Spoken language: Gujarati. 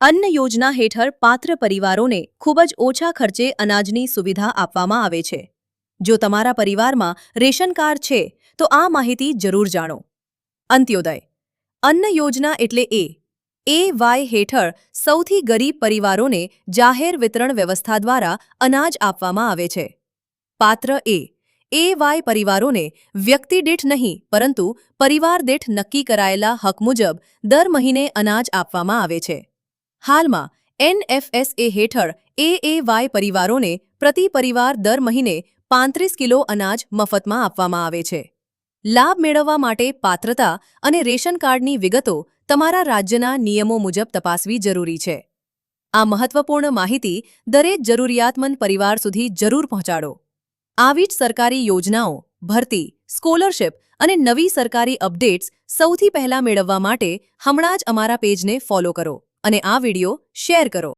અન્ન યોજના હેઠળ પાત્ર પરિવારોને ખૂબ જ ઓછા ખર્ચે અનાજની સુવિધા આપવામાં આવે છે. જો તમારા પરિવારમાં રેશન કાર્ડ છે તો આ માહિતી જરૂર જાણો. અંત્યોદય અન્ન યોજના એટલે એ.વાય હેઠળ સૌથી ગરીબ પરિવારોને જાહેર વિતરણ વ્યવસ્થા દ્વારા અનાજ આપવામાં આવે છે. પાત્ર એ.વાય પરિવારોને વ્યક્તિ દીઠ નહીં પરંતુ પરિવાર દીઠ નક્કી કરાયેલા હક મુજબ દર મહિને અનાજ આપવામાં આવે છે. હાલમાં એનએફએસએ હેઠળ એ.વાય પરિવારોને પ્રતિ પરિવાર દર મહિને 35 કિલો અનાજ મફતમાં આપવામાં આવે છે. લાભ મેળવવા માટે પાત્રતા અને રેશન કાર્ડની વિગતો તમારા રાજ્યના નિયમો મુજબ તપાસવી જરૂરી છે. આ મહત્વપૂર્ણ માહિતી દરેક જરૂરિયાતમંદ પરિવાર સુધી જરૂર પહોંચાડો. આવી જ સરકારી યોજનાઓ, ભરતી, સ્કોલરશિપ અને નવી સરકારી અપડેટ્સ સૌથી પહેલા મેળવવા માટે હમણાં જ અમારા પેજને ફોલો કરો અને આ વિડિયો શેર કરો.